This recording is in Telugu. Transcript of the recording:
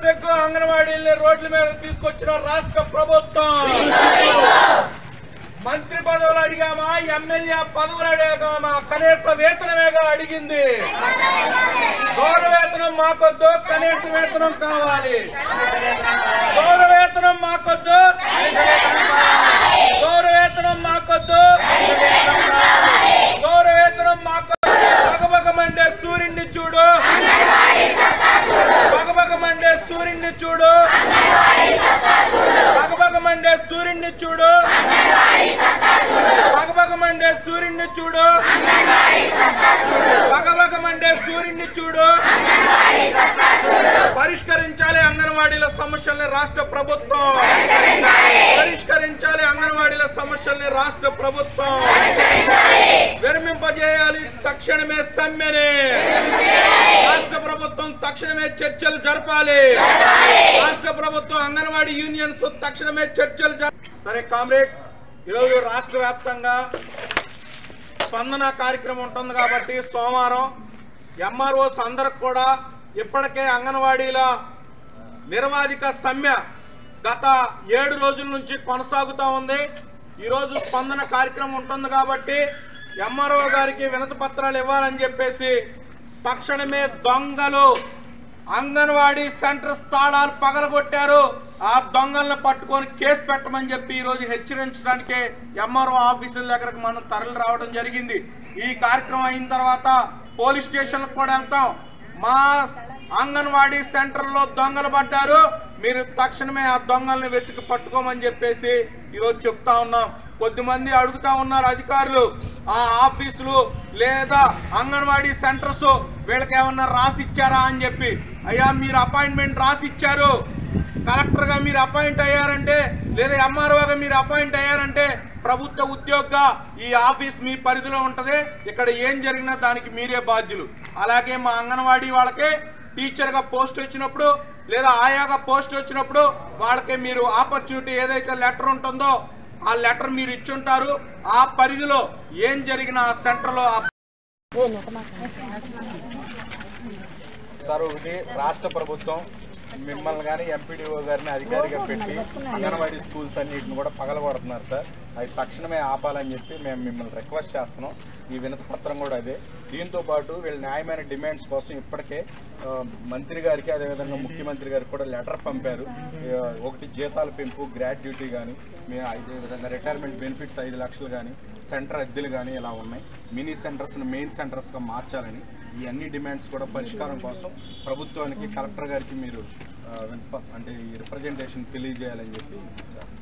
హాస్టెక్ అంగన్వాడీల్ని రోడ్ల మీద తీసుకొచ్చిన రాష్ట్ర ప్రభుత్వం మంత్రి పదవులు అడిగామా, ఎమ్మెల్యే పదవులు అడిగామా, కనీస వేతనమేగా అడిగింది. గౌరవ వేతనం మాకొద్దు, కనీస వేతనం కావాలి. గౌరవ వేతనం మాకొద్దు, గౌరవ వేతనం మాకొద్దు, గౌరవ వేతనం మాకొద్దు. బగబగమండే సూర్యుడిని చూడు, బగబగమండే సూర్యుడిని చూడు, బగబగమండే సూర్యుడిని చూడు, బగబగమండే సూర్యుడిని చూడు, బగబగమండే సూర్యుడిని చూడు. పరిష్కరించాలి అంగన్వాడీల సమస్యల్ని రాష్ట్ర ప్రభుత్వం, పరిష్కరించాలి అంగన్వాడీల సమస్యల్ని రాష్ట్ర ప్రభుత్వం. విరమింపజేయాలి తక్షణమే సమ్మెని. రాష్ట్ర ప్రభుత్వం తక్షణమే చర్చలు జరపాలి. రాష్ట్ర ప్రభుత్వం అంగన్వాడీ యూనియన్స్ తక్షణమే చర్చలు సరే కామ్రేడ్స్, ఈరోజు రాష్ట్ర వ్యాప్తంగా స్పందన కార్యక్రమం ఉంటుంది కాబట్టి సోమవారం ఎంఆర్ఓస్ అందరికి కూడా ఇప్పటికే అంగన్వాడీల నిరవాధిక సమ్మె గత 7 రోజుల నుంచి కొనసాగుతూ ఉంది. ఈరోజు స్పందన కార్యక్రమం ఉంటుంది కాబట్టి ఎంఆర్ఓ గారికి వినతి పత్రాలు ఇవ్వాలని చెప్పేసి తక్షణమే దొంగలు అంగన్వాడీ సెంటర్ తాళాలు పగలగొట్టారు, ఆ దొంగలను పట్టుకొని కేసు పెట్టమని చెప్పి ఈరోజు హెచ్చరించడానికి ఎంఆర్ఓ ఆఫీసుల దగ్గరకు మనం తరలి రావడం జరిగింది. ఈ కార్యక్రమం అయిన తర్వాత పోలీస్ స్టేషన్లకు కూడా వెళ్తాం. మా అంగన్వాడీ సెంటర్లో దొంగలు పడ్డారు, మీరు తక్షణమే ఆ దొంగల్ని వెతికి పట్టుకోమని చెప్పేసి ఈరోజు చెప్తా ఉన్నాం. కొద్దిమంది అడుగుతా ఉన్నారు అధికారులు, ఆ ఆఫీసులు లేదా అంగన్వాడీ సెంటర్స్ వీళ్ళకి ఏమన్నా రాసి ఇచ్చారా అని చెప్పి. అయ్యా, మీరు అపాయింట్మెంట్ రాసి ఇచ్చారు, కలెక్టర్గా మీరు అపాయింట్ అయ్యారంటే లేదా ఎంఆర్ఓగా మీరు అపాయింట్ అయ్యారంటే ప్రభుత్వ ఉద్యోగిగా ఈ ఆఫీస్ మీ పరిధిలో ఉంటుంది. ఇక్కడ ఏం జరిగినా దానికి మీరే బాధ్యులు. అలాగే మా అంగన్వాడీ వాళ్ళకి టీచర్గా పోస్ట్ వచ్చినప్పుడు లేదా ఆయాగా పోస్ట్ వచ్చినప్పుడు వాళ్ళకి మీరు ఆపర్చునిటీ ఏదైతే లెటర్ ఉంటుందో ఆ లెటర్ మీరు ఇచ్చుంటారు. ఆ పరిధిలో ఏం జరిగిన ఆ సెంటర్లో సార్ ఒకటి రాష్ట్ర ప్రభుత్వం మిమ్మల్ని కానీ ఎంపీడీఓ గారిని అధికారిగా పెట్టి అంగన్వాడీ స్కూల్స్ అన్నిటిని కూడా పగలగొడుతున్నారు సార్. అది తక్షణమే ఆపాలని చెప్పి మేము మిమ్మల్ని రిక్వెస్ట్ చేస్తున్నాం. ఈ వినతి పత్రం కూడా అదే. దీంతో పాటు వీళ్ళ న్యాయమైన డిమాండ్స్ కోసం ఇప్పటికే మంత్రి గారికి అదేవిధంగా ముఖ్యమంత్రి గారికి కూడా లెటర్ పంపారు. ఒకటి జీతాల పెంపు, గ్రాట్యుటీ కానీ, అదేవిధంగా రిటైర్మెంట్ బెనిఫిట్స్ 5 లక్షలు కానీ, సెంటర్ అద్దెలు కానీ ఇలా ఉన్నాయి. మినీ సెంటర్స్ని మెయిన్ సెంటర్స్గా మార్చాలని ఈ అన్ని డిమాండ్స్ కూడా పరిష్కారం కోసం ప్రభుత్వానికి కలెక్టర్ గారికి మీరు అంటే ఈ రిప్రజెంటేషన్ తెలియజేయాలని చెప్పి చేస్తాం.